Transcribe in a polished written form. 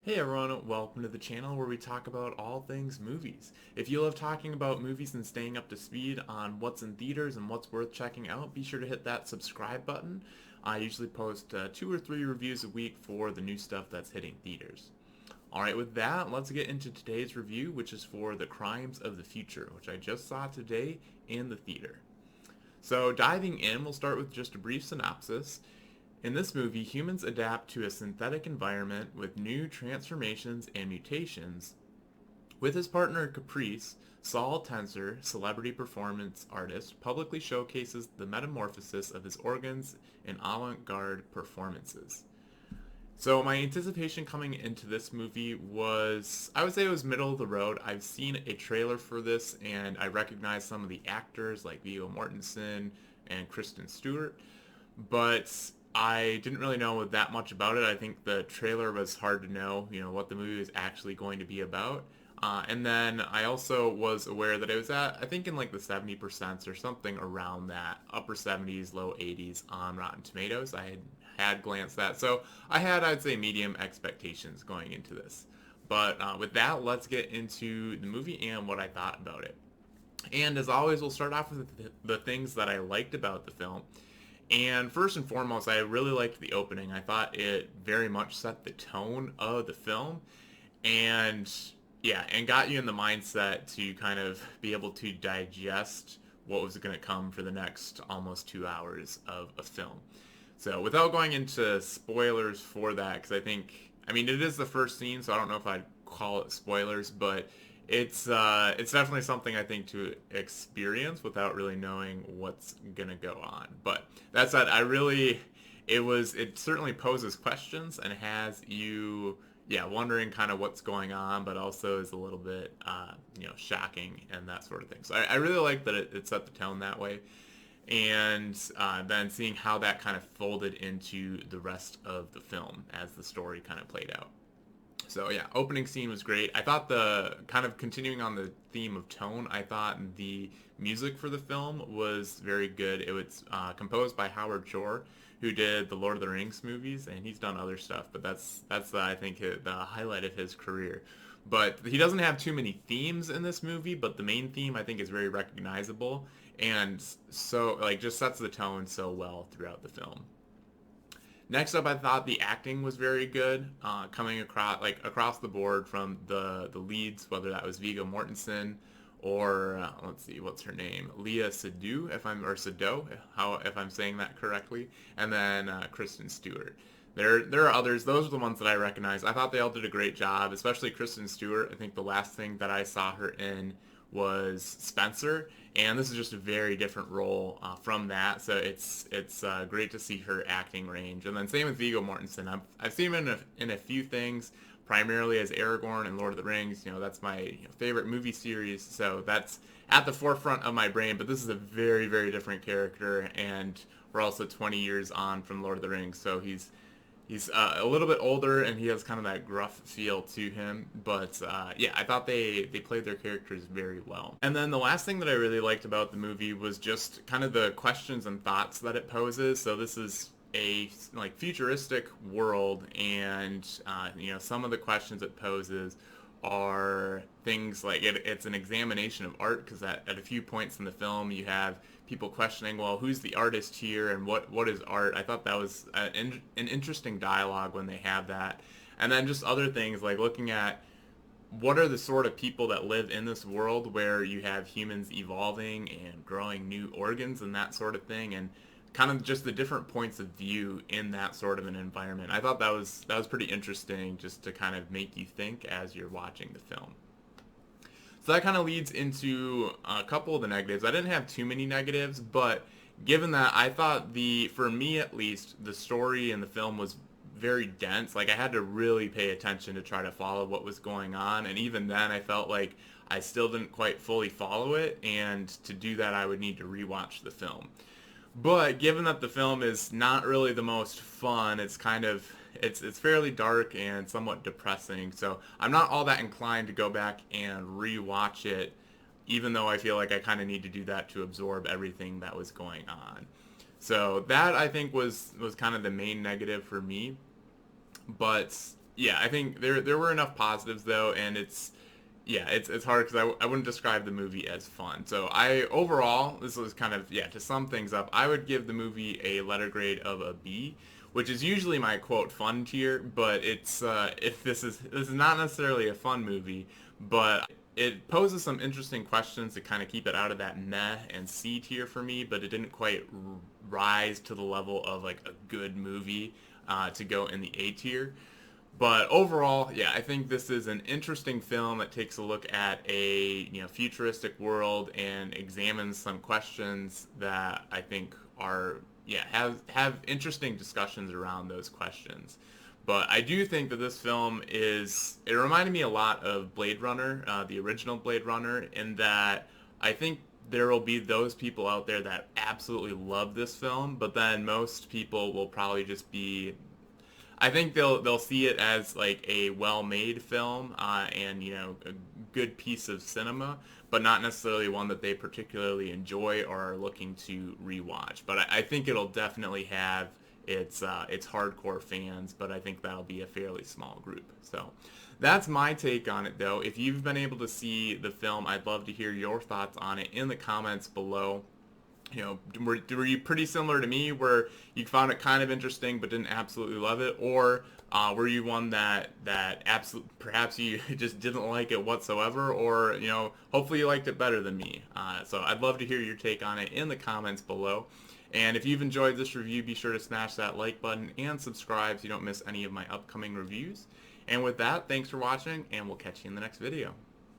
Hey everyone, welcome to the channel where we talk about all things movies. If you love talking about movies and staying up to speed on what's in theaters and what's worth checking out, be sure to hit that subscribe button. I usually post 2 or 3 reviews a week for the new stuff that's hitting theaters. Alright, with that, let's get into today's review, which is for The Crimes of the Future, which I just saw today in the theater. So diving in, we'll start with just a brief synopsis. In this movie, humans adapt to a synthetic environment with new transformations and mutations. With his partner Caprice, Saul Tenser, celebrity performance artist, publicly showcases the metamorphosis of his organs in avant-garde performances. So my anticipation coming into this movie was, I would say it was middle of the road. I've seen a trailer for this and I recognize some of the actors like Viggo Mortensen and Kristen Stewart, but I didn't really know that much about it. I think the trailer was hard to know, what the movie was actually going to be about. And then I also was aware that it was at, I think in like the 70% or something around that, upper 70s, low 80s on Rotten Tomatoes. I had glanced at. So I had, I'd say, medium expectations going into this. But with that, let's get into the movie and what I thought about it. And as always, we'll start off with the things that I liked about the film. And first and foremost, I really liked the opening. I thought it very much set the tone of the film. And yeah, and got you in the mindset to kind of be able to digest what was going to come for the next almost 2 hours of a film. So without going into spoilers for that, because I mean, it is the first scene, so I don't know if I'd call it spoilers, but it's definitely something I think to experience without really knowing what's gonna go on. But that said, it certainly poses questions and has you wondering kind of what's going on, but also is a little bit shocking and that sort of thing. So I really like that it set the tone that way, and then seeing how that kind of folded into the rest of the film as the story kind of played out. So yeah, opening scene was great. I thought the kind of continuing on the theme of tone, I thought the music for the film was very good. It was composed by Howard Shore, who did the Lord of the Rings movies, and he's done other stuff, but that's I think the highlight of his career. But he doesn't have too many themes in this movie, but the main theme I think is very recognizable, and so like just sets the tone so well throughout the film. Next up, I thought the acting was very good, coming across the board from the leads, whether that was Viggo Mortensen or let's see, what's her name, Leah Sadu, Sado, if I'm saying that correctly, and then Kristen Stewart. There are others. Those are the ones that I recognize. I thought they all did a great job, especially Kristen Stewart. I think the last thing that I saw her in was Spencer, and this is just a very different role from that. So it's great to see her acting range. And then same with Viggo Mortensen. I've seen him in a few things, primarily as Aragorn in Lord of the Rings. That's my favorite movie series, so that's at the forefront of my brain. But this is a very, very different character, and we're also 20 years on from Lord of the Rings, so he's a little bit older and he has kind of that gruff feel to him, but yeah, I thought they played their characters very well. And then the last thing that I really liked about the movie was just kind of the questions and thoughts that it poses. So this is a like futuristic world, and some of the questions it poses are things like it's an examination of art, because at a few points in the film you have people questioning, well, who's the artist here and what is art. I thought that was an interesting dialogue when they have that. And then just other things like looking at what are the sort of people that live in this world where you have humans evolving and growing new organs and that sort of thing, and kind of just the different points of view in that sort of an environment. I thought that was pretty interesting, just to kind of make you think as you're watching the film. So that kind of leads into a couple of the negatives. I didn't have too many negatives, but given that I thought for me at least, the story in the film was very dense. Like I had to really pay attention to try to follow what was going on, and even then I felt like I still didn't quite fully follow it, and to do that I would need to rewatch the film. But given that the film is not really the most fun, it's fairly dark and somewhat depressing. So I'm not all that inclined to go back and rewatch it, even though I feel like I kind of need to do that to absorb everything that was going on. So that I think was kind of the main negative for me. But Yeah, I think there were enough positives though, and it's hard because I wouldn't describe the movie as fun. So I overall, this was kind of, yeah, to sum things up, I would give the movie a letter grade of a B, which is usually my quote fun tier, but it's if this is not necessarily a fun movie, but it poses some interesting questions to kind of keep it out of that meh and C tier for me, but it didn't quite rise to the level of like a good movie to go in the A tier. But overall, yeah, I think this is an interesting film that takes a look at a futuristic world and examines some questions that I think are have interesting discussions around those questions. But I do think that this film it reminded me a lot of Blade Runner, the original Blade Runner, in that I think there will be those people out there that absolutely love this film, but then most people will probably just be, I think they'll see it as like a well-made film and a good piece of cinema, but not necessarily one that they particularly enjoy or are looking to rewatch. But I think it'll definitely have its hardcore fans, but I think that'll be a fairly small group. So that's my take on it, though. If you've been able to see the film, I'd love to hear your thoughts on it in the comments below. Were you pretty similar to me where you found it kind of interesting but didn't absolutely love it, or were you one that absolutely perhaps you just didn't like it whatsoever, or hopefully you liked it better than me? So I'd love to hear your take on it in the comments below. And if you've enjoyed this review, be sure to smash that like button and subscribe so you don't miss any of my upcoming reviews. And with that, thanks for watching, and we'll catch you in the next video.